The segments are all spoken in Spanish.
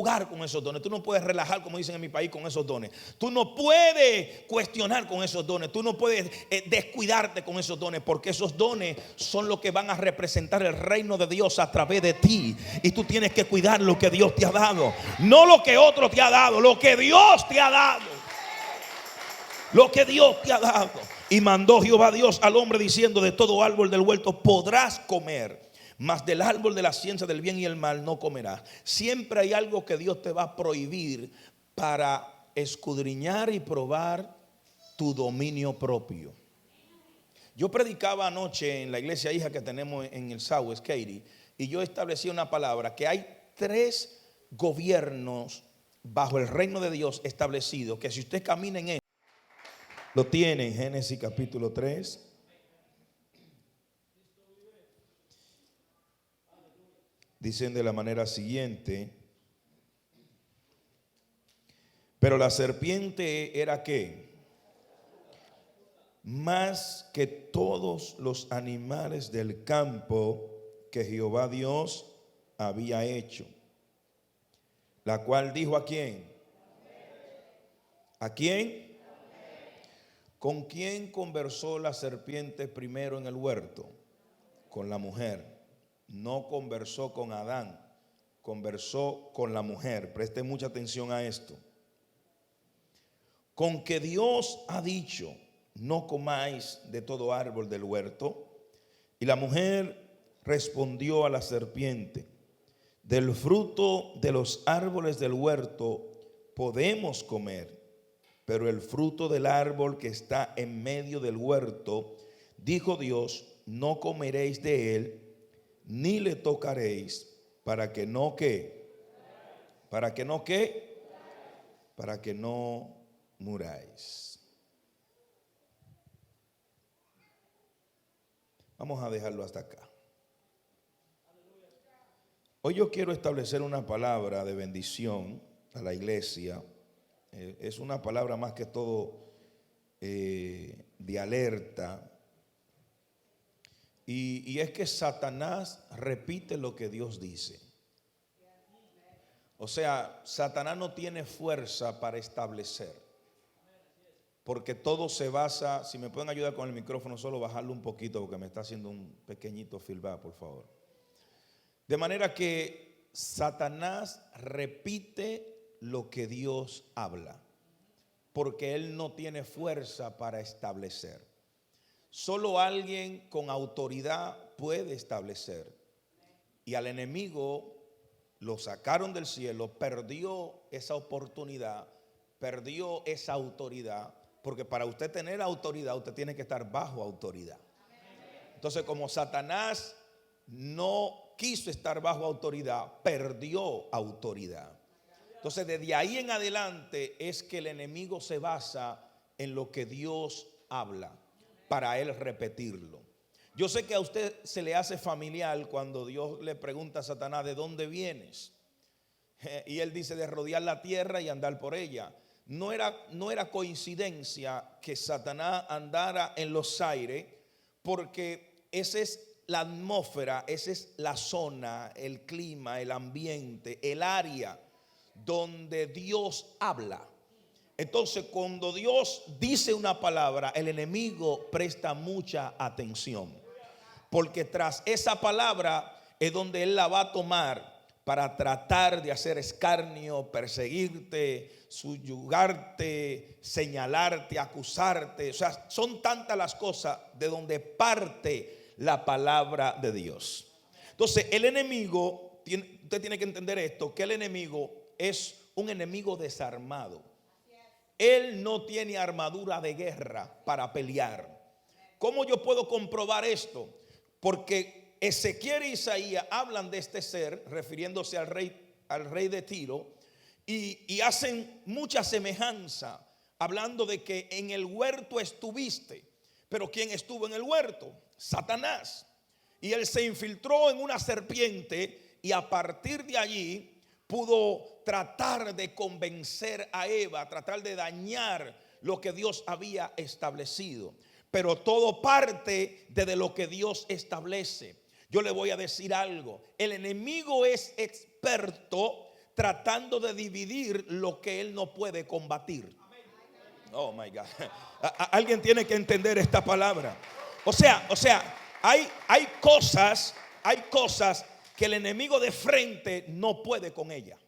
jugar con esos dones, tú no puedes relajar, como dicen en mi país, con esos dones. Tú no puedes cuestionar con esos dones, tú no puedes descuidarte con esos dones, porque esos dones son los que van a representar el reino de Dios a través de ti. Y tú tienes que cuidar lo que Dios te ha dado, no lo que otro te ha dado, lo que Dios te ha dado. Lo que Dios te ha dado. Y mandó Jehová Dios al hombre diciendo: de todo árbol del huerto podrás comer, mas del árbol de la ciencia del bien y el mal no comerás. Siempre hay algo que Dios te va a prohibir para escudriñar y probar tu dominio propio. Yo predicaba anoche en la iglesia hija que tenemos en el Southwest, Katy, y yo establecí una palabra: que hay 3 gobiernos bajo el reino de Dios establecidos, que si usted camina en él, lo tiene en Génesis capítulo 3. Dicen de la manera siguiente: pero la serpiente era ¿qué? Más que todos los animales del campo que Jehová Dios había hecho, la cual dijo ¿a quién? ¿A quién? ¿Con quién conversó la serpiente primero en el huerto? Con la mujer. No conversó con Adán, conversó con la mujer. Preste mucha atención a esto. Con que Dios ha dicho: no comáis de todo árbol del huerto. Y la mujer respondió a la serpiente: del fruto de los árboles del huerto podemos comer, pero el fruto del árbol que está en medio del huerto, dijo Dios: no comeréis de él, ni le tocaréis, para que no ¿qué? Para que no ¿qué? Para que no muráis. Vamos a dejarlo hasta acá. Hoy yo quiero establecer una palabra de bendición a la iglesia. Es una palabra más que todo de alerta. Y es que Satanás repite lo que Dios dice. O sea, Satanás no tiene fuerza para establecer, porque todo se basa. Si me pueden ayudar con el micrófono, solo bajarlo un poquito porque me está haciendo un pequeñito feedback, por favor. De manera que Satanás repite lo que Dios habla, porque él no tiene fuerza para establecer. Solo alguien con autoridad puede establecer. Y al enemigo lo sacaron del cielo, perdió esa oportunidad, perdió esa autoridad, porque para usted tener autoridad, usted tiene que estar bajo autoridad. Entonces, como Satanás no quiso estar bajo autoridad, perdió autoridad. Entonces, desde ahí en adelante es que el enemigo se basa en lo que Dios habla, para él repetirlo. Yo sé que a usted se le hace familiar cuando Dios le pregunta a Satanás: ¿de dónde vienes? Y él dice: de rodear la tierra y andar por ella. No era coincidencia que Satanás andara en los aires, porque esa es la atmósfera, esa es la zona, el clima, el ambiente, el área donde Dios habla. Entonces, cuando Dios dice una palabra, el enemigo presta mucha atención, porque tras esa palabra es donde él la va a tomar para tratar de hacer escarnio, perseguirte, subyugarte, señalarte, acusarte. O sea, son tantas las cosas de donde parte la palabra de Dios. Entonces, el enemigo, usted tiene que entender esto, que el enemigo es un enemigo desarmado. Él no tiene armadura de guerra para pelear. ¿Cómo yo puedo comprobar esto? Porque Ezequiel e Isaías hablan de este ser, refiriéndose al rey de Tiro, y hacen mucha semejanza, hablando de que en el huerto estuviste. Pero ¿quién estuvo en el huerto? Satanás. Y él se infiltró en una serpiente, y a partir de allí pudo tratar de convencer a Eva, tratar de dañar lo que Dios había establecido. Pero todo parte de lo que Dios establece. Yo le voy a decir algo: el enemigo es experto tratando de dividir lo que él no puede combatir. Oh my God. Alguien tiene que entender esta palabra. O sea, hay cosas que el enemigo de frente no puede con ella.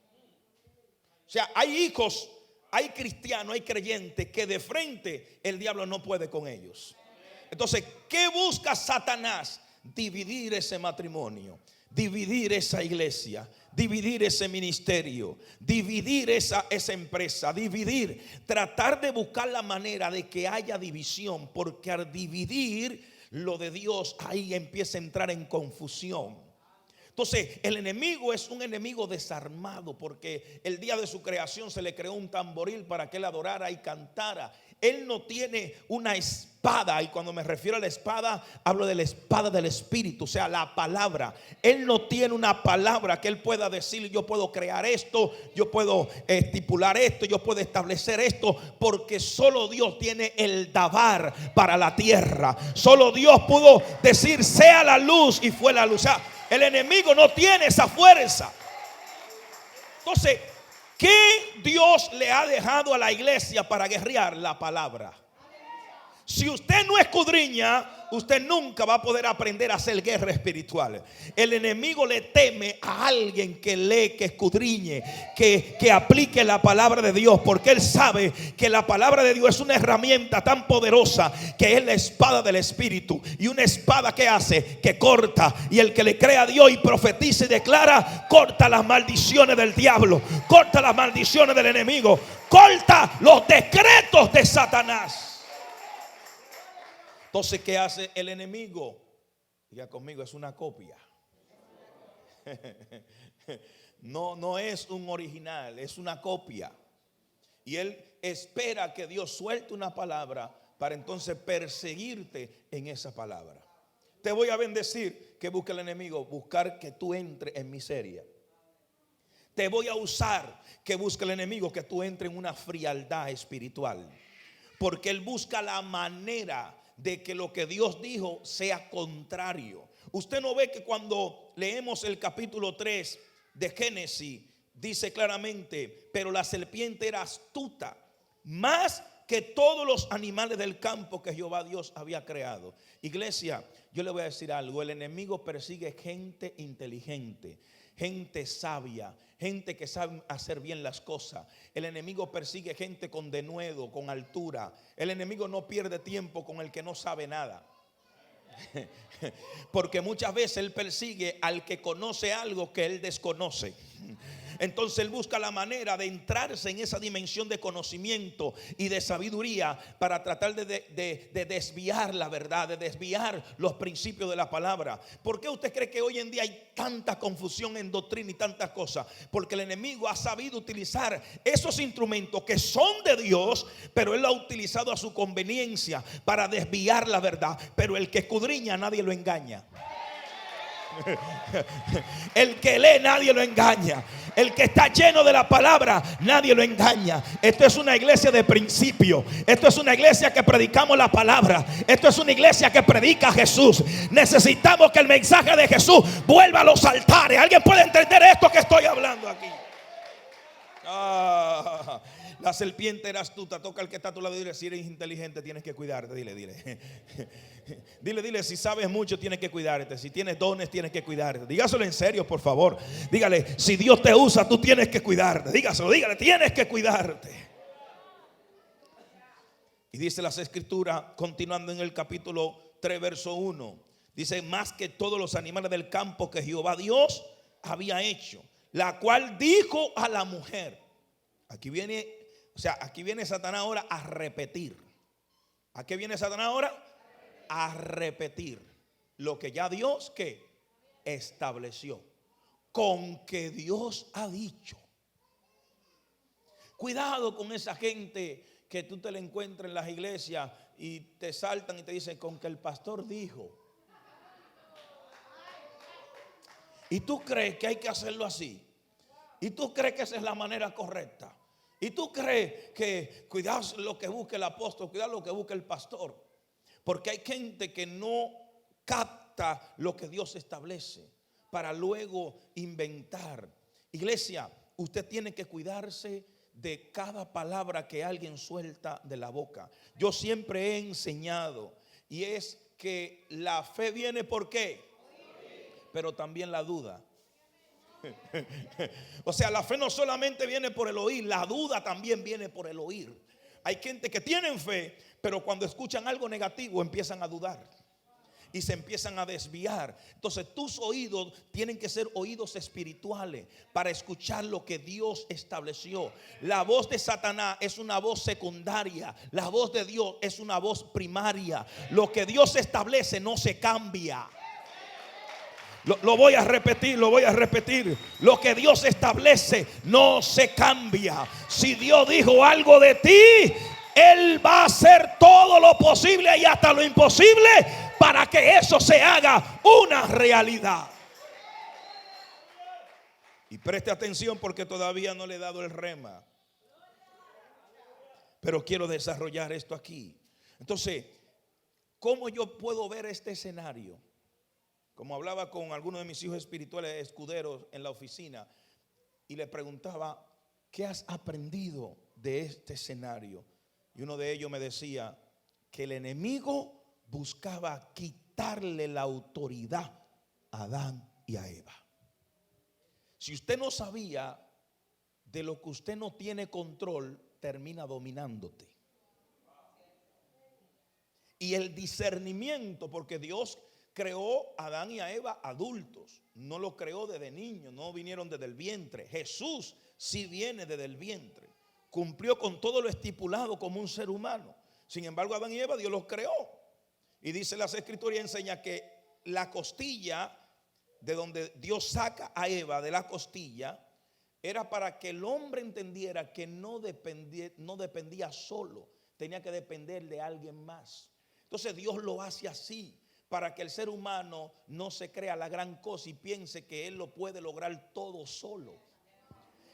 O sea, hay hijos, hay cristianos, hay creyentes que de frente el diablo no puede con ellos. Entonces, ¿qué busca Satanás? Dividir ese matrimonio, dividir esa iglesia, dividir ese ministerio, dividir esa empresa, tratar de buscar la manera de que haya división, porque al dividir lo de Dios, ahí empieza a entrar en confusión. Entonces el enemigo es un enemigo desarmado, porque el día de su creación se le creó un tamboril para que él adorara y cantara. Él no tiene una espada, y cuando me refiero a la espada, hablo de la espada del Espíritu, o sea, la palabra. Él no tiene una palabra que él pueda decir: yo puedo crear esto, yo puedo estipular esto, yo puedo establecer esto, porque solo Dios tiene el dabar para la tierra. Solo Dios pudo decir: sea la luz, y fue la luz. O sea, el enemigo no tiene esa fuerza. Entonces, ¿qué Dios le ha dejado a la iglesia para guerrear? La palabra. Si usted no escudriña, usted nunca va a poder aprender a hacer guerra espiritual. El enemigo le teme a alguien que lee, que escudriñe, que aplique la palabra de Dios, porque él sabe que la palabra de Dios es una herramienta tan poderosa que es la espada del Espíritu. Y una espada que hace, que corta, y el que le cree a Dios y profetiza y declara, corta las maldiciones del diablo, corta las maldiciones del enemigo, corta los decretos de Satanás. Entonces, ¿qué hace el enemigo? Diga conmigo, es una copia. No es un original, es una copia. Y él espera que Dios suelte una palabra para entonces perseguirte en esa palabra. Te voy a bendecir. ¿Qué busca el enemigo? Buscar que tú entres en miseria. Te voy a usar. ¿Qué busca el enemigo? Que tú entres en una frialdad espiritual. Porque él busca la manera de que lo que Dios dijo sea contrario. Usted no ve que cuando leemos el capítulo 3 de Génesis, dice claramente: pero la serpiente era astuta más que todos los animales del campo que Jehová Dios había creado. Iglesia, yo le voy a decir algo: el enemigo persigue gente inteligente, gente sabia, gente que sabe hacer bien las cosas. El enemigo persigue gente con denuedo, con altura. El enemigo no pierde tiempo con el que no sabe nada. Porque muchas veces él persigue al que conoce algo que él desconoce. Entonces él busca la manera de entrarse en esa dimensión de conocimiento y de sabiduría para tratar de desviar la verdad, de desviar los principios de la palabra. ¿Por qué usted cree que hoy en día hay tanta confusión en doctrina y tantas cosas? Porque el enemigo ha sabido utilizar esos instrumentos que son de Dios, pero él lo ha utilizado a su conveniencia para desviar la verdad. Pero el que escudriña, nadie lo engaña. El que lee, nadie lo engaña. El que está lleno de la palabra, nadie lo engaña. Esto es una iglesia de principio. Esto es una iglesia que predicamos la palabra. Esto es una iglesia que predica a Jesús. Necesitamos que el mensaje de Jesús vuelva a los altares. ¿Alguien puede entender esto que estoy hablando aquí? La serpiente era astuta. Toca al que está a tu lado y dile: si eres inteligente tienes que cuidarte. Dile, si sabes mucho tienes que cuidarte. Si tienes dones tienes que cuidarte. Dígaselo en serio, por favor. Dígale: si Dios te usa, tú tienes que cuidarte. Dígale, tienes que cuidarte. Y dice las escrituras, continuando en el capítulo 3 verso 1, dice: más que todos los animales del campo que Jehová Dios había hecho, la cual dijo a la mujer. Aquí viene Satanás ahora a repetir. ¿A qué viene Satanás ahora? A repetir lo que ya Dios que estableció. Con que Dios ha dicho. Cuidado con esa gente que tú te la encuentras en las iglesias y te saltan y te dicen: con que el pastor dijo. Y tú crees que hay que hacerlo así. Y tú crees que esa es la manera correcta. Y tú crees que cuidado lo que busque el apóstol, cuidado lo que busque el pastor. Porque hay gente que no capta lo que Dios establece para luego inventar. Iglesia, usted tiene que cuidarse de cada palabra que alguien suelta de la boca. Yo siempre he enseñado, y es que la fe viene ¿por qué? Pero también la duda. O sea, la fe no solamente viene por el oír, la duda también viene por el oír. Hay gente que tienen fe, pero cuando escuchan algo negativo empiezan a dudar y se empiezan a desviar. Entonces tus oídos tienen que ser oídos espirituales para escuchar lo que Dios estableció. La voz de Satanás es una voz secundaria, la voz de Dios es una voz primaria. Lo que Dios establece no se cambia. Lo voy a repetir, lo voy a repetir. Lo que Dios establece no se cambia. Si Dios dijo algo de ti, Él va a hacer todo lo posible y hasta lo imposible para que eso se haga una realidad. Y preste atención porque todavía no le he dado el rema, pero quiero desarrollar esto aquí. Entonces, ¿cómo yo puedo ver este escenario? Como hablaba con algunos de mis hijos espirituales escuderos en la oficina y le preguntaba, ¿qué has aprendido de este escenario? Y uno de ellos me decía que el enemigo buscaba quitarle la autoridad a Adán y a Eva. Si usted no sabía, de lo que usted no tiene control, termina dominándote. Y el discernimiento, porque Dios creó a Adán y a Eva adultos, no lo creó desde niños, no vinieron desde el vientre. Jesús sí viene desde el vientre, cumplió con todo lo estipulado como un ser humano. Sin embargo, Adán y Eva Dios los creó. Y dice las escrituras y enseña que la costilla, de donde Dios saca a Eva de la costilla, era para que el hombre entendiera que no dependía solo, tenía que depender de alguien más. Entonces Dios lo hace así, para que el ser humano no se crea la gran cosa y piense que él lo puede lograr todo solo.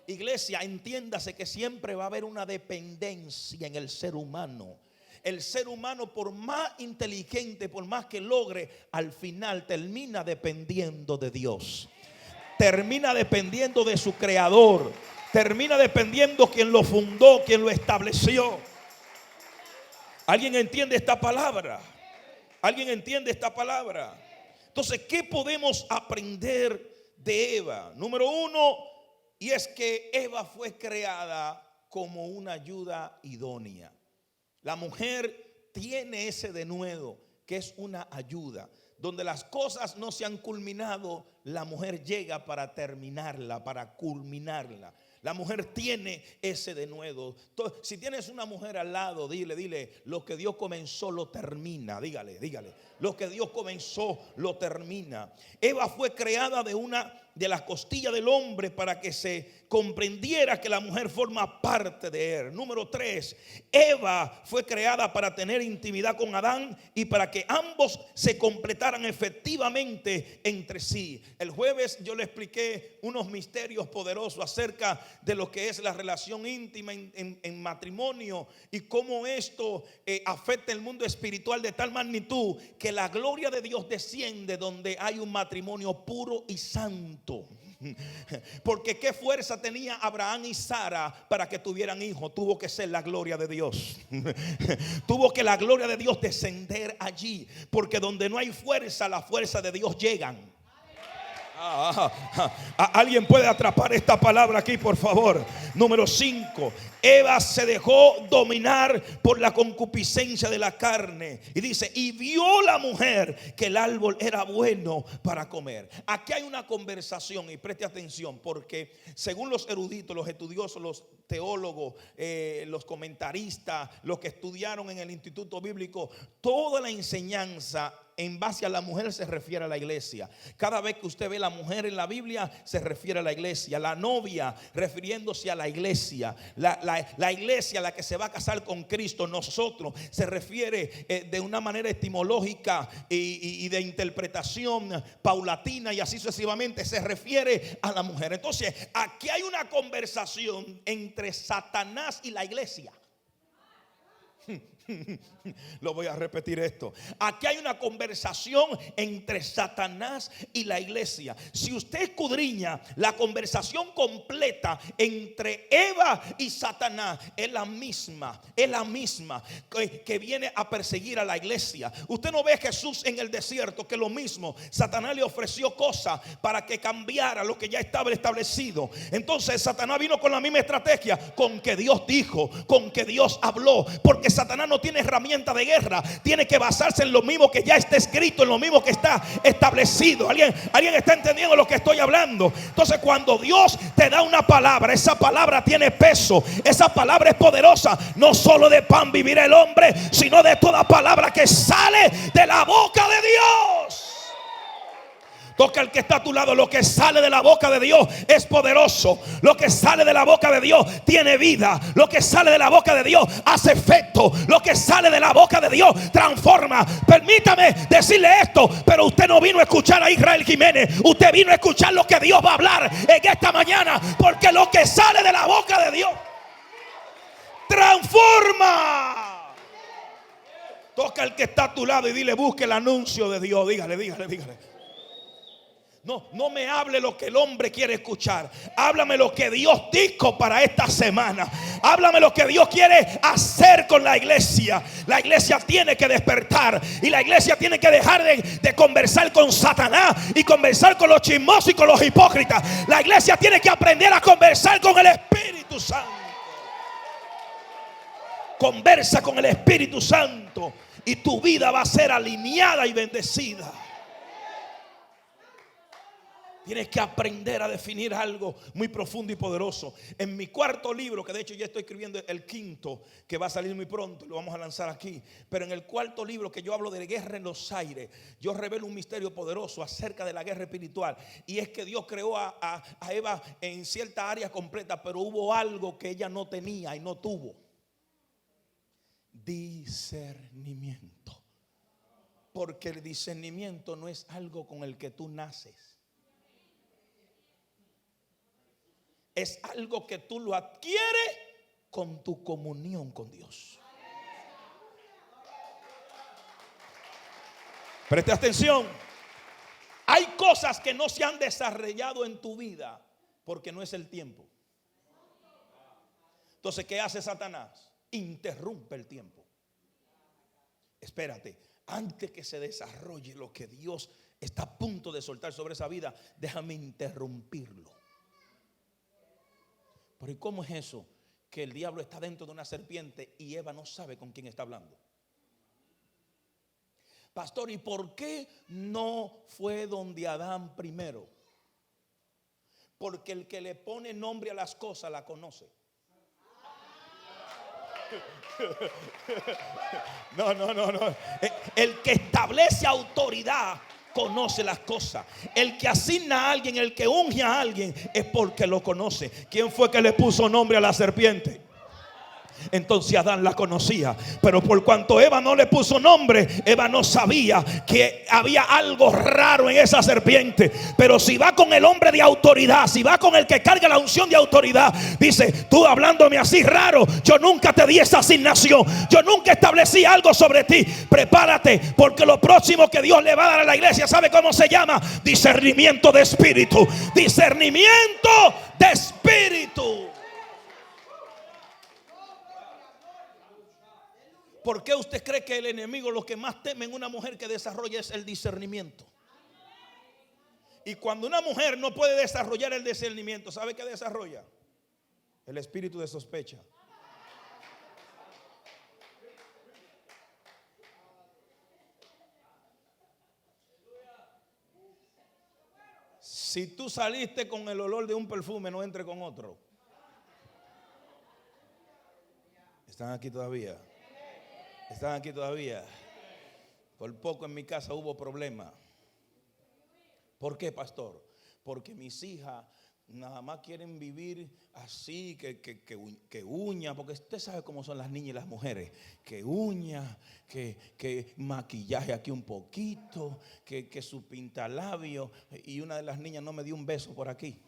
Iglesia, entiéndase que siempre va a haber una dependencia en el ser humano. El ser humano, por más inteligente, por más que logre, al final termina dependiendo de Dios. Termina dependiendo de su creador. Termina dependiendo quien lo fundó, quien lo estableció. ¿Alguien entiende esta palabra? ¿Alguien entiende esta palabra? Entonces, ¿qué podemos aprender de Eva? Número uno, y es que Eva fue creada como una ayuda idónea. La mujer tiene ese denuedo que es una ayuda. Donde las cosas no se han culminado, la mujer llega para terminarla, para culminarla. La mujer tiene ese denuedo. Entonces, si tienes una mujer al lado, dile, lo que Dios comenzó lo termina. Dígale, lo que Dios comenzó lo termina. Eva fue creada de las costillas del hombre para que se comprendiera que la mujer forma parte de él. Número 3, Eva fue creada para tener intimidad con Adán y para que ambos se completaran efectivamente entre sí. El jueves yo le expliqué unos misterios poderosos acerca de lo que es la relación íntima en matrimonio y cómo esto afecta el mundo espiritual de tal magnitud que la gloria de Dios desciende donde hay un matrimonio puro y santo. Porque qué fuerza tenía Abraham y Sara para que tuvieran hijos. Tuvo que ser la gloria de Dios. Tuvo que la gloria de Dios descender allí, porque donde no hay fuerza, la fuerza de Dios llegan. Alguien puede atrapar esta palabra aquí, por favor. Número 5, Eva se dejó dominar por la concupiscencia de la carne. Y dice, y vio la mujer que el árbol era bueno para comer. Aquí hay una conversación, y preste atención, porque según los eruditos, los estudiosos, los teólogos, los comentaristas, los que estudiaron en el Instituto Bíblico, toda la enseñanza en base a la mujer se refiere a la iglesia. Cada vez que usted ve la mujer en la Biblia, se refiere a la iglesia. La novia refiriéndose a la iglesia. La iglesia, la que se va a casar con Cristo, nosotros, se refiere de una manera etimológica y de interpretación paulatina y así sucesivamente, se refiere a la mujer. Entonces, aquí hay una conversación entre Satanás y la iglesia. Lo voy a repetir esto. Aquí hay una conversación entre Satanás y la iglesia. Si usted escudriña la conversación completa entre Eva y Satanás, es la misma que viene a perseguir a la iglesia. Usted no ve a Jesús en el desierto, que lo mismo, Satanás le ofreció cosas para que cambiara lo que ya estaba establecido. Entonces Satanás vino con la misma estrategia, con que Dios dijo, con que Dios habló, porque Satanás no tiene herramienta de guerra, tiene que basarse en lo mismo que ya está escrito, en lo mismo que está establecido. ¿Alguien está entendiendo lo que estoy hablando? Entonces, cuando Dios te da una palabra, esa palabra tiene peso, esa palabra es poderosa. No solo de pan vivirá el hombre, sino de toda palabra que sale de la boca de Dios. Toca al que está a tu lado. Lo que sale de la boca de Dios es poderoso. Lo que sale de la boca de Dios tiene vida. Lo que sale de la boca de Dios hace efecto. Lo que sale de la boca de Dios transforma. Permítame decirle esto, pero usted no vino a escuchar a Israel Jiménez. Usted vino a escuchar lo que Dios va a hablar en esta mañana, porque lo que sale de la boca de Dios transforma. Toca al que está a tu lado y dile: busque el anuncio de Dios. Dígale. No me hable lo que el hombre quiere escuchar. Háblame lo que Dios dijo para esta semana. Háblame lo que Dios quiere hacer con la iglesia. La iglesia tiene que despertar. Y la iglesia tiene que dejar de conversar con Satanás y conversar con los chismosos y con los hipócritas. La iglesia tiene que aprender a conversar con el Espíritu Santo. Conversa con el Espíritu Santo y tu vida va a ser alineada y bendecida. Tienes que aprender a definir algo muy profundo y poderoso. En mi cuarto libro, que de hecho ya estoy escribiendo el quinto, que va a salir muy pronto, lo vamos a lanzar aquí. Pero en el cuarto libro, que yo hablo de guerra en los aires, yo revelo un misterio poderoso acerca de la guerra espiritual. Y es que Dios creó a Eva en cierta área completa, pero hubo algo que ella no tenía y no tuvo: discernimiento. Porque el discernimiento no es algo con el que tú naces. Es algo que tú lo adquieres con tu comunión con Dios. Preste atención. Hay cosas que no se han desarrollado en tu vida porque no es el tiempo. Entonces, ¿qué hace Satanás? Interrumpe el tiempo. Espérate, antes que se desarrolle lo que Dios está a punto de soltar sobre esa vida, déjame interrumpirlo. Pero ¿y cómo es eso? Que el diablo está dentro de una serpiente y Eva no sabe con quién está hablando. Pastor, ¿y por qué no fue donde Adán primero? Porque el que le pone nombre a las cosas la conoce. No. El que establece autoridad conoce las cosas. El que asigna a alguien, el que unge a alguien, es porque lo conoce. ¿Quién fue que le puso nombre a la serpiente? Entonces Adán la conocía, pero por cuanto Eva no le puso nombre, Eva no sabía que había algo raro en esa serpiente. Pero si va con el hombre de autoridad, si va con el que carga la unción de autoridad, dice: tú hablándome así raro, yo nunca te di esa asignación, yo nunca establecí algo sobre ti. Prepárate, porque lo próximo que Dios le va a dar a la iglesia, ¿sabe cómo se llama? Discernimiento de espíritu. Discernimiento de espíritu. ¿Por qué usted cree que el enemigo lo que más teme en una mujer que desarrolla es el discernimiento? Y cuando una mujer no puede desarrollar el discernimiento, ¿sabe qué desarrolla? El espíritu de sospecha. Si tú saliste con el olor de un perfume, no entre con otro. ¿Están aquí todavía? ¿Están aquí todavía? Por poco en mi casa hubo problema. ¿Por qué, pastor? Porque mis hijas nada más quieren vivir así, que uña, porque usted sabe cómo son las niñas y las mujeres, que uña, que maquillaje aquí un poquito, que su pintalabio. Y una de las niñas no me dio un beso por aquí.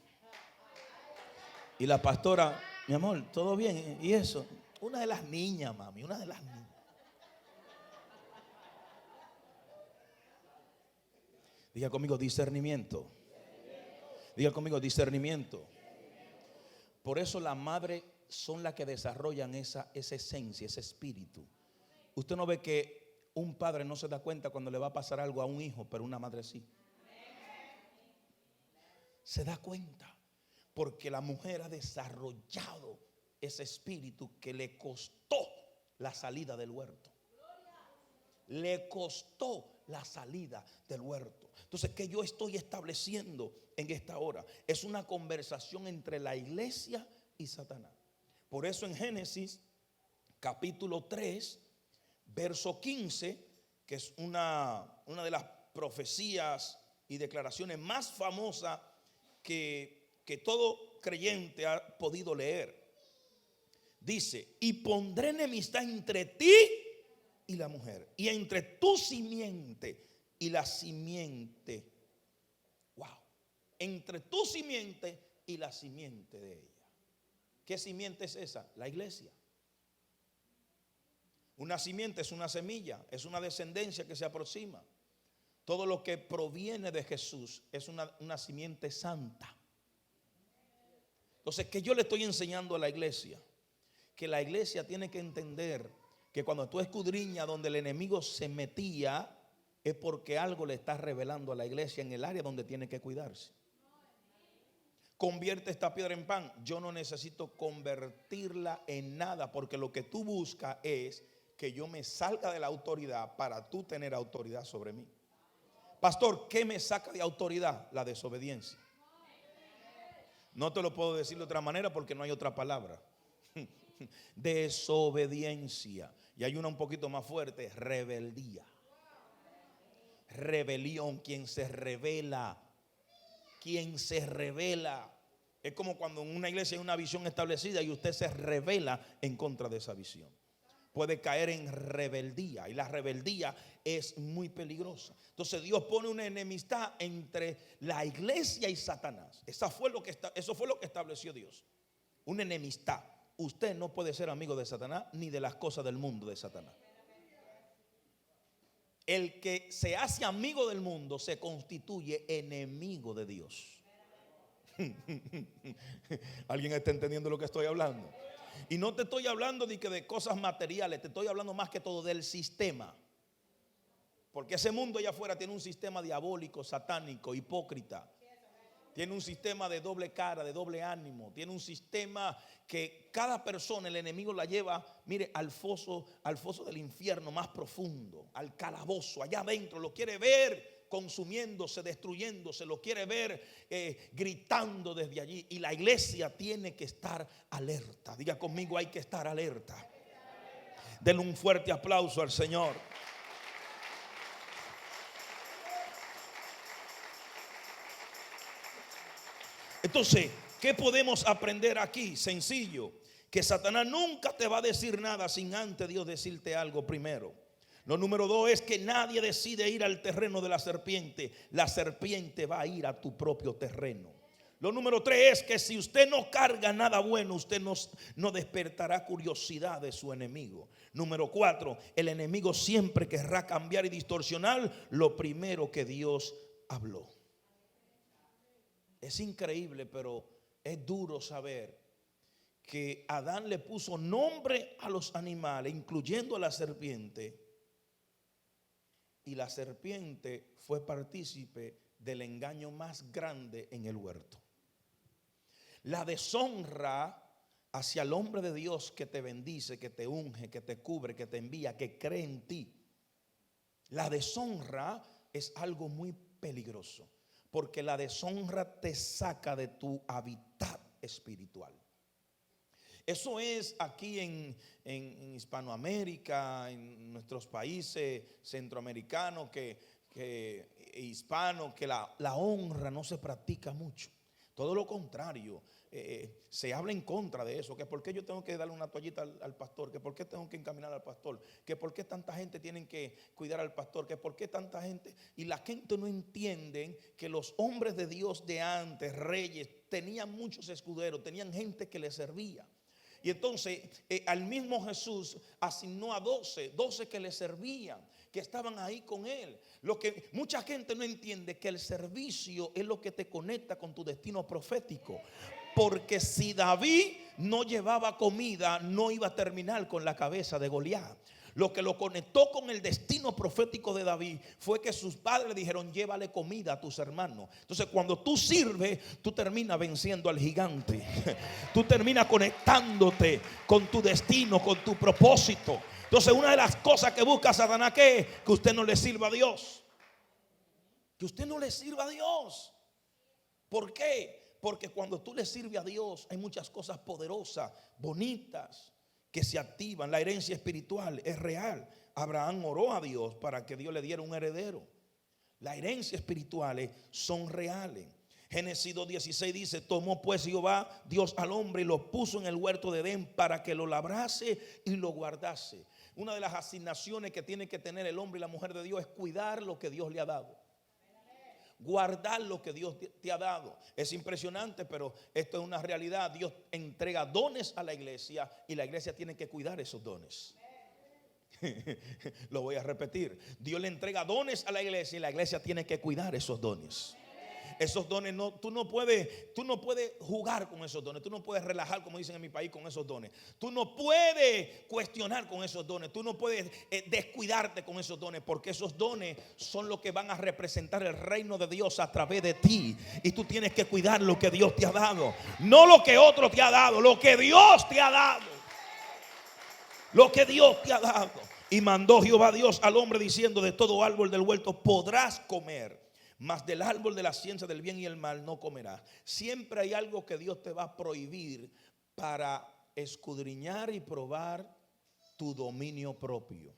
Y la pastora: mi amor, ¿todo bien? ¿Y eso? Una de las niñas, mami, una de las niñas. Diga conmigo discernimiento. Diga conmigo discernimiento. Por eso las madres son las que desarrollan esa esencia, ese espíritu. Usted no ve que un padre no se da cuenta cuando le va a pasar algo a un hijo, pero una madre sí. Se da cuenta porque la mujer ha desarrollado ese espíritu que le costó la salida del huerto. Le costó la salida del huerto. Entonces, ¿qué yo estoy estableciendo en esta hora? Es una conversación entre la iglesia y Satanás. Por eso en Génesis capítulo 3, verso 15, que es una de las profecías y declaraciones más famosas que todo creyente ha podido leer. Dice: y pondré enemistad entre ti y la mujer, y entre tu simiente y la simiente. Wow. Entre tu simiente y la simiente de ella. ¿Qué simiente es esa? La iglesia. Una simiente es una semilla, es una descendencia que se aproxima. Todo lo que proviene de Jesús es una simiente santa. Entonces, ¿qué yo le estoy enseñando a la iglesia? Que la iglesia tiene que entender que cuando tú escudriñas donde el enemigo se metía, es porque algo le está revelando a la iglesia en el área donde tiene que cuidarse. Convierte esta piedra en pan. Yo no necesito convertirla en nada, porque lo que tú buscas es que yo me salga de la autoridad para tú tener autoridad sobre mí. Pastor, ¿qué me saca de autoridad? La desobediencia. No te lo puedo decir de otra manera porque no hay otra palabra. Desobediencia. Y hay una un poquito más fuerte: rebeldía. Rebelión. Quien se revela. Quien se revela. Es como cuando en una iglesia hay una visión establecida y usted se revela en contra de esa visión. Puede caer en rebeldía, y la rebeldía es muy peligrosa. Entonces Dios pone una enemistad entre la iglesia y Satanás. Eso fue lo que estableció Dios. Una enemistad. Usted no puede ser amigo de Satanás ni de las cosas del mundo de Satanás. El que se hace amigo del mundo se constituye enemigo de Dios. ¿Alguien está entendiendo lo que estoy hablando? Y no te estoy hablando de cosas materiales, te estoy hablando más que todo del sistema. Porque ese mundo allá afuera tiene un sistema diabólico, satánico, hipócrita. Tiene un sistema de doble cara, de doble ánimo. Tiene un sistema que cada persona, el enemigo la lleva, mire, al foso del infierno más profundo, al calabozo, allá adentro. Lo quiere ver consumiéndose, destruyéndose, lo quiere ver gritando desde allí. Y la iglesia tiene que estar alerta. Diga conmigo, hay que estar alerta. Denle un fuerte aplauso al Señor. Entonces, ¿qué podemos aprender aquí? Sencillo, que Satanás nunca te va a decir nada sin antes Dios decirte algo primero. Lo número 2 es que nadie decide ir al terreno de la serpiente. La serpiente va a ir a tu propio terreno. Lo número 3 es que si usted no carga nada bueno, usted no despertará curiosidad de su enemigo. Número 4, el enemigo siempre querrá cambiar y distorsionar lo primero que Dios habló. Es increíble, pero es duro saber que Adán le puso nombre a los animales, incluyendo a la serpiente. Y la serpiente fue partícipe del engaño más grande en el huerto. La deshonra hacia el hombre de Dios que te bendice, que te unge, que te cubre, que te envía, que cree en ti. La deshonra es algo muy peligroso, porque la deshonra te saca de tu hábitat espiritual. Eso es aquí en Hispanoamérica, en nuestros países centroamericanos hispanos, que la honra no se practica mucho. Todo lo contrario, se habla en contra de eso. Que por qué yo tengo que darle una toallita al pastor, que por qué tengo que encaminar al pastor, que por qué tanta gente tiene que cuidar al pastor, que por qué tanta gente. Y la gente no entiende que los hombres de Dios de antes, reyes, tenían muchos escuderos, tenían gente que les servía. Y entonces al mismo Jesús asignó a 12 que le servían. que estaban ahí con él. Lo que mucha gente no entiende, que el servicio es lo que te conecta con tu destino profético. Porque si David no llevaba comida, no iba a terminar con la cabeza de Goliat. Lo que lo conectó con el destino profético de David fue que sus padres dijeron: llévale comida a tus hermanos. Entonces, cuando tú sirves, tú terminas venciendo al gigante. Tú terminas conectándote con tu destino, con tu propósito. Entonces, una de las cosas que busca Satanás, ¿qué es? Que usted no le sirva a Dios. Que usted no le sirva a Dios. ¿Por qué? Porque cuando tú le sirves a Dios, hay muchas cosas poderosas, bonitas, que se activan. La herencia espiritual es real. Abraham oró a Dios para que Dios le diera un heredero. Las herencias espirituales son reales. Génesis 2:16 dice: tomó pues Jehová Dios al hombre y lo puso en el huerto de Edén para que lo labrase y lo guardase. Una de las asignaciones que tiene que tener el hombre y la mujer de Dios es cuidar lo que Dios le ha dado. Guardar lo que Dios te ha dado. Es impresionante, pero esto es una realidad. Dios entrega dones a la iglesia y la iglesia tiene que cuidar esos dones. Lo voy a repetir. Dios le entrega dones a la iglesia y la iglesia tiene que cuidar esos dones. Esos dones tú no puedes jugar con esos dones. Tú no puedes relajar, como dicen en mi país, con esos dones. Tú no puedes cuestionar con esos dones. Tú no puedes descuidarte con esos dones, porque esos dones son los que van a representar el reino de Dios a través de ti. Y tú tienes que cuidar lo que Dios te ha dado, no lo que otro te ha dado, lo que Dios te ha dado. Lo que Dios te ha dado. Y mandó Jehová Dios al hombre diciendo: de todo árbol del huerto podrás comer, mas del árbol de la ciencia del bien y el mal no comerás. Siempre hay algo que Dios te va a prohibir para escudriñar y probar tu dominio propio.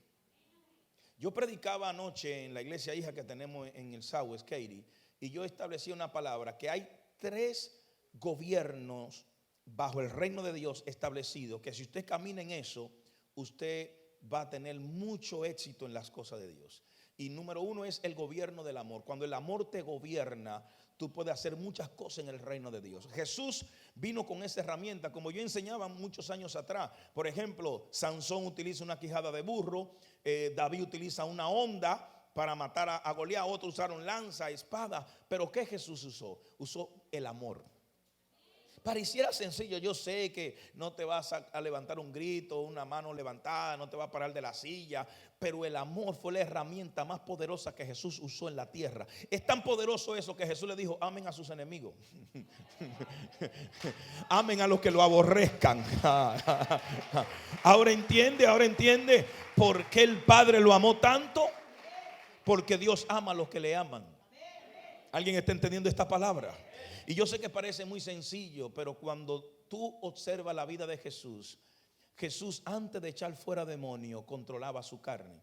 Yo predicaba anoche en la iglesia hija que tenemos en el Southwest, Katy, y yo establecí una palabra: que hay 3 gobiernos bajo el reino de Dios establecidos, que si usted camina en eso, usted va a tener mucho éxito en las cosas de Dios. Y número 1 es el gobierno del amor. Cuando el amor te gobierna, tú puedes hacer muchas cosas en el reino de Dios. Jesús vino con esa herramienta, como yo enseñaba muchos años atrás. Por ejemplo, Sansón utiliza una quijada de burro, David utiliza una honda para matar a Goliat, otros usaron lanza, espada. Pero ¿qué Jesús usó? Usó el amor. Pareciera sencillo, yo sé que no te vas a levantar un grito, una mano levantada, no te vas a parar de la silla, pero el amor fue la herramienta más poderosa que Jesús usó en la tierra. Es tan poderoso eso que Jesús le dijo: amen a sus enemigos. Amen a los que lo aborrezcan. Ahora entiende por qué el Padre lo amó tanto. Porque Dios ama a los que le aman. ¿Alguien está entendiendo esta palabra? Y yo sé que parece muy sencillo, pero cuando tú observas la vida de Jesús, Jesús, antes de echar fuera demonios, controlaba su carne.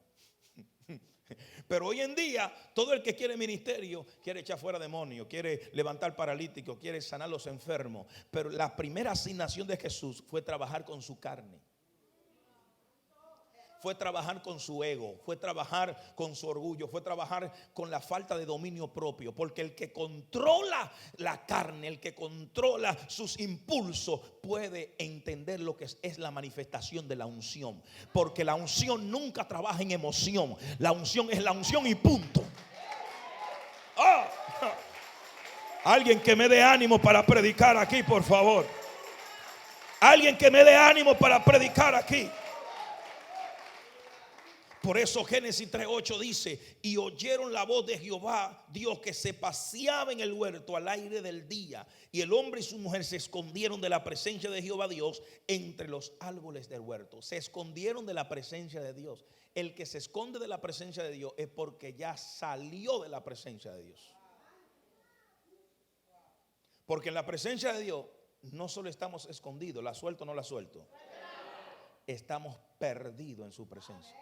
Pero hoy en día, todo el que quiere ministerio quiere echar fuera demonios, quiere levantar paralíticos, quiere sanar los enfermos. Pero la primera asignación de Jesús fue trabajar con su carne. Fue trabajar con su ego, fue trabajar con su orgullo, fue trabajar con la falta de dominio propio. Porque el que controla la carne, el que controla sus impulsos, puede entender lo que es la manifestación de la unción. Porque la unción nunca trabaja en emoción. La unción es la unción y punto. Alguien que me dé ánimo para predicar aquí, por favor. Alguien que me dé ánimo para predicar aquí. Por eso Génesis 3:8 dice: y oyeron la voz de Jehová Dios que se paseaba en el huerto al aire del día, y el hombre y su mujer se escondieron de la presencia de Jehová Dios entre los árboles del huerto. Se escondieron de la presencia de Dios. El que se esconde de la presencia de Dios es porque ya salió de la presencia de Dios. Porque en la presencia de Dios no solo estamos escondidos, la suelto o no la suelto, estamos perdidos en su presencia.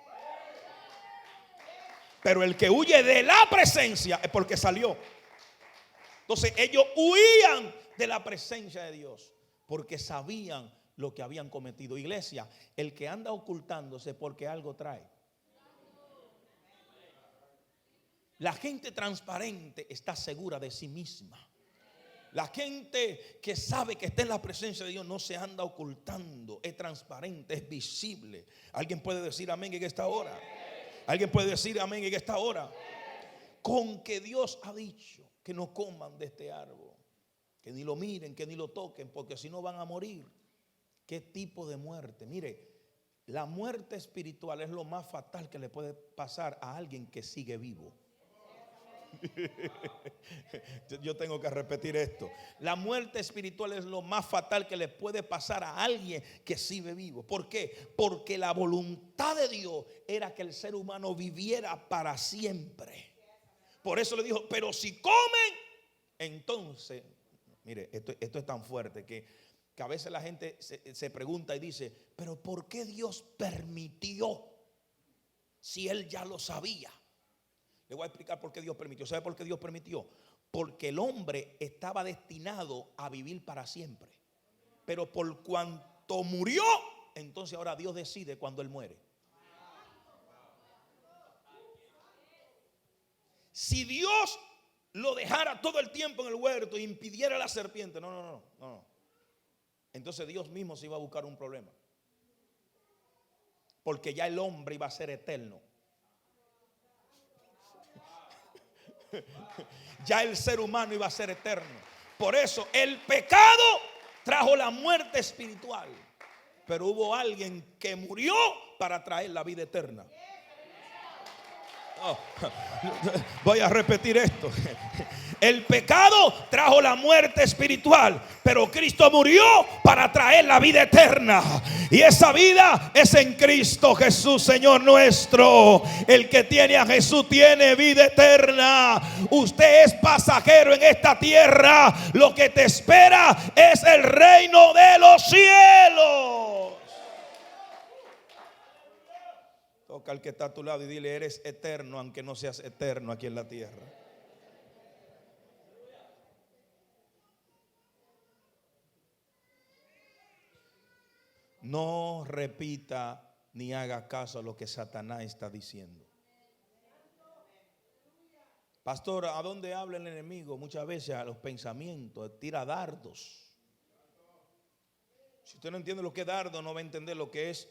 Pero el que huye de la presencia es porque salió. Entonces ellos huían de la presencia de Dios porque sabían lo que habían cometido. Iglesia, el que anda ocultándose porque algo trae. La gente transparente está segura de sí misma. La gente que sabe que está en la presencia de Dios no se anda ocultando, es transparente, es visible. ¿Alguien puede decir amén en esta hora? Alguien puede decir amén en esta hora. Con que Dios ha dicho que no coman de este árbol, que ni lo miren, que ni lo toquen, porque si no van a morir. ¿Qué tipo de muerte? Mire, la muerte espiritual es lo más fatal que le puede pasar a alguien que sigue vivo. Yo tengo que repetir esto. La muerte espiritual es lo más fatal que le puede pasar a alguien que sigue vivo. ¿Por qué? Porque la voluntad de Dios era que el ser humano viviera para siempre. Por eso le dijo, pero si comen, entonces, mire, esto es tan fuerte que a veces la gente se pregunta y dice, pero ¿por qué Dios permitió si Él ya lo sabía? Le voy a explicar por qué Dios permitió. ¿Sabe por qué Dios permitió? Porque el hombre estaba destinado a vivir para siempre. Pero por cuanto murió, entonces ahora Dios decide cuando Él muere. Si Dios lo dejara todo el tiempo en el huerto e impidiera a la serpiente, no. Entonces Dios mismo se iba a buscar un problema. Porque ya el hombre iba a ser eterno. Ya el ser humano iba a ser eterno. Por eso el pecado trajo la muerte espiritual. Pero hubo alguien que murió para traer la vida eterna. Oh, voy a repetir esto. El pecado trajo la muerte espiritual, pero Cristo murió para traer la vida eterna. Y esa vida es en Cristo Jesús, Señor nuestro. El que tiene a Jesús tiene vida eterna. Usted es pasajero en esta tierra. Lo que te espera es el reino de los cielos. Toca al que está a tu lado y dile, eres eterno aunque no seas eterno aquí en la tierra. No repita ni haga caso a lo que Satanás está diciendo. Pastor, ¿a dónde habla el enemigo? Muchas veces a los pensamientos, tira dardos. Si usted no entiende lo que es dardo, no va a entender lo que es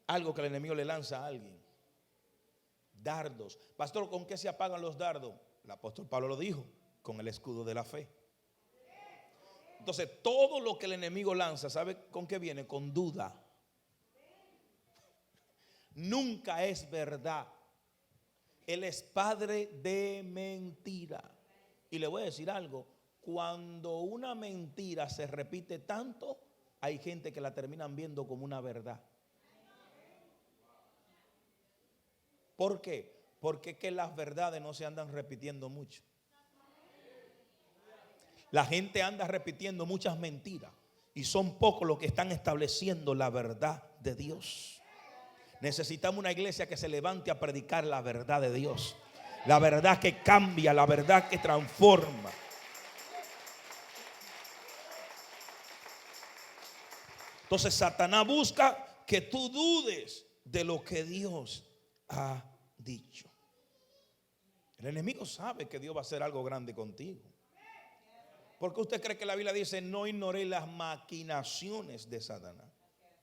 algo que el enemigo le lanza a alguien. Dardos. Pastor, ¿con qué se apagan los dardos? El apóstol Pablo lo dijo, con el escudo de la fe. Entonces, todo lo que el enemigo lanza, ¿sabe con qué viene? Con duda. Nunca es verdad. Él es padre de mentira. Y le voy a decir algo. Cuando una mentira se repite tanto, hay gente que la terminan viendo como una verdad. ¿Por qué? Porque que las verdades no se andan repitiendo mucho. La gente anda repitiendo muchas mentiras y son pocos los que están estableciendo la verdad de Dios. Necesitamos una iglesia que se levante a predicar la verdad de Dios. La verdad que cambia, la verdad que transforma. Entonces Satanás busca que tú dudes de lo que Dios ha dicho. El enemigo sabe que Dios va a hacer algo grande contigo. ¿Por qué usted cree que la Biblia dice no ignoré las maquinaciones de Satanás?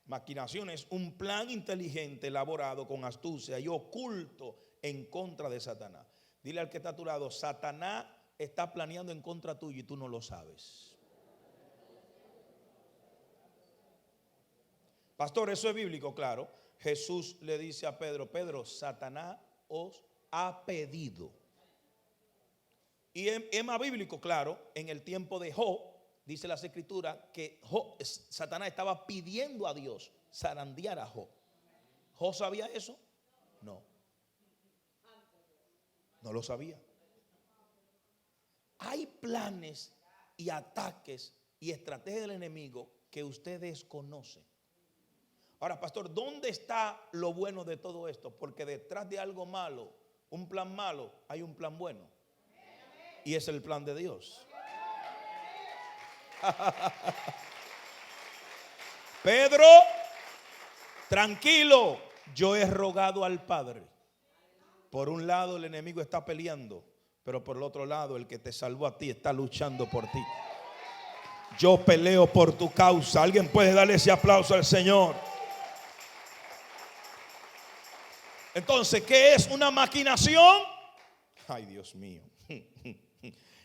Maquinaciones, un plan inteligente elaborado con astucia y oculto en contra de Satanás. Dile al que está a tu lado, Satanás está planeando en contra tuyo y tú no lo sabes. Pastor, eso es bíblico, claro. Jesús le dice a Pedro, Pedro, Satanás os ha pedido. Y es más bíblico, claro, en el tiempo de Job, dice las escrituras que Satanás estaba pidiendo a Dios zarandear a Job. ¿Job sabía eso? No. No lo sabía. Hay planes y ataques y estrategias del enemigo que usted desconoce. Ahora, pastor, ¿dónde está lo bueno de todo esto? Porque detrás de algo malo, un plan malo, hay un plan bueno. Y es el plan de Dios. Pedro, tranquilo, yo he rogado al Padre. Por un lado el enemigo está peleando, pero por el otro lado el que te salvó a ti está luchando por ti. Yo peleo por tu causa. Alguien puede darle ese aplauso al Señor. Entonces, ¿qué es una maquinación? Ay, Dios mío.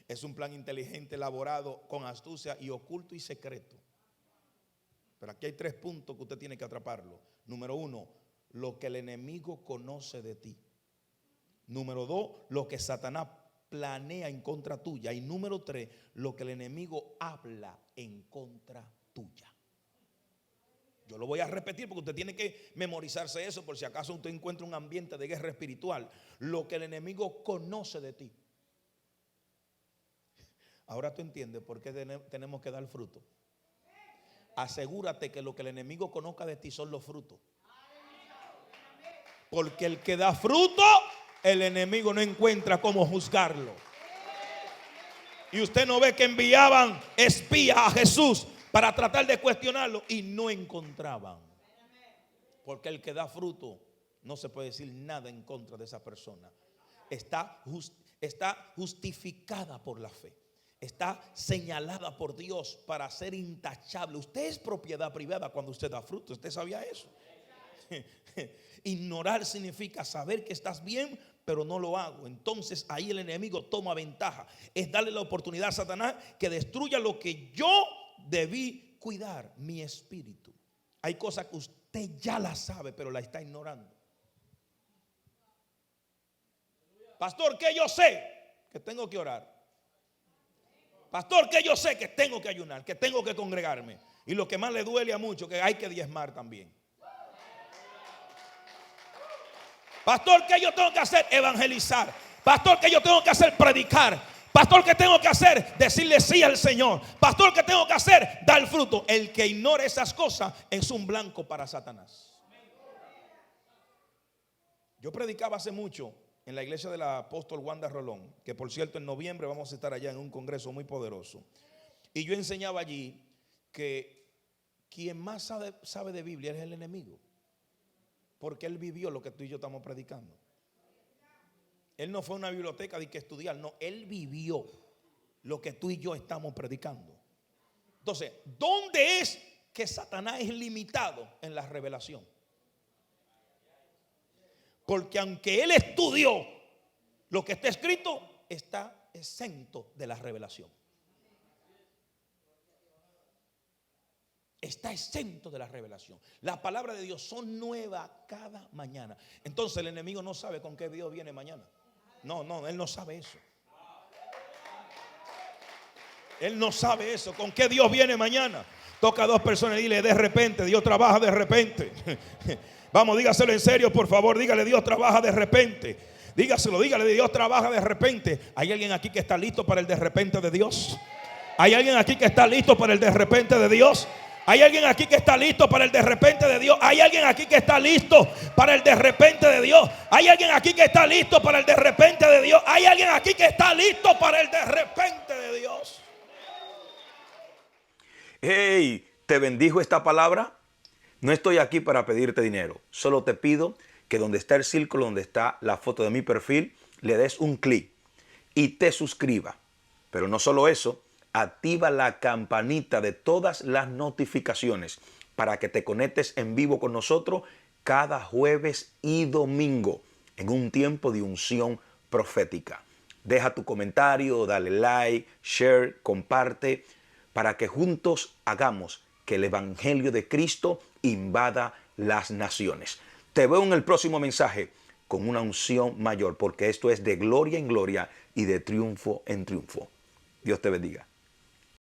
Es un plan inteligente elaborado con astucia y oculto y secreto. Pero aquí hay 3 puntos que usted tiene que atraparlo. Número 1, lo que el enemigo conoce de ti. Número 2, lo que Satanás planea en contra tuya. Y número 3, lo que el enemigo habla en contra tuya. Yo lo voy a repetir porque usted tiene que memorizarse eso por si acaso usted encuentra un ambiente de guerra espiritual. Lo que el enemigo conoce de ti. Ahora tú entiendes por qué tenemos que dar fruto. Asegúrate que lo que el enemigo conozca de ti son los frutos. Porque el que da fruto, el enemigo no encuentra cómo juzgarlo. Y usted no ve que enviaban espías a Jesús para tratar de cuestionarlo y no encontraban. Porque el que da fruto, no se puede decir nada en contra de esa persona. Está justificada por la fe. Está señalada por Dios para ser intachable. Usted es propiedad privada cuando usted da fruto. ¿Usted sabía eso? Ignorar significa saber que estás bien, pero no lo hago. Entonces ahí el enemigo toma ventaja. Es darle la oportunidad a Satanás que destruya lo que yo debí cuidar, mi espíritu. Hay cosas que usted ya la sabe, pero la está ignorando. Pastor, ¿qué yo sé? Que tengo que orar. Pastor, que yo sé que tengo que ayunar, que tengo que congregarme. Y lo que más le duele a muchos, que hay que diezmar también. Pastor, ¿qué yo tengo que hacer? Evangelizar. Pastor, ¿qué yo tengo que hacer? Predicar. Pastor, ¿qué tengo que hacer? Decirle sí al Señor. Pastor, ¿qué tengo que hacer? Dar fruto. El que ignora esas cosas es un blanco para Satanás. Yo predicaba hace mucho en la iglesia del apóstol Wanda Rolón, que por cierto en noviembre vamos a estar allá en un congreso muy poderoso. Y yo enseñaba allí que quien más sabe de Biblia es el enemigo, porque él vivió lo que tú y yo estamos predicando. Él no fue a una biblioteca de que estudiar, no, él vivió lo que tú y yo estamos predicando. Entonces, ¿dónde es que Satanás es limitado? En la revelación. Porque aunque él estudió lo que está escrito, está exento de la revelación. Está exento de la revelación. Las palabras de Dios son nuevas cada mañana. Entonces el enemigo no sabe con qué Dios viene mañana. No, él no sabe eso. Él no sabe eso. ¿Con qué Dios viene mañana? Toca a 2 personas y dile: de repente, Dios trabaja de repente. Vamos, dígaselo en serio, por favor. Dígale: Dios trabaja de repente. Dígaselo, dígale: Dios trabaja de repente. ¿Hay alguien aquí que está listo para el de repente de Dios? ¿Hay alguien aquí que está listo para el de repente de Dios? ¿Hay alguien aquí que está listo para el de repente de Dios? ¿Hay alguien aquí que está listo para el de repente de Dios? ¿Hay alguien aquí que está listo para el de repente de Dios? ¿Hay alguien aquí que está listo para el de repente de Dios? Hey, ¿te bendijo esta palabra? No estoy aquí para pedirte dinero. Solo te pido que donde está el círculo, donde está la foto de mi perfil, le des un clic y te suscribas. Pero no solo eso, activa la campanita de todas las notificaciones para que te conectes en vivo con nosotros cada jueves y domingo en un tiempo de unción profética. Deja tu comentario, dale like, share, comparte, para que juntos hagamos que el evangelio de Cristo invada las naciones. Te veo en el próximo mensaje con una unción mayor, porque esto es de gloria en gloria y de triunfo en triunfo. Dios te bendiga.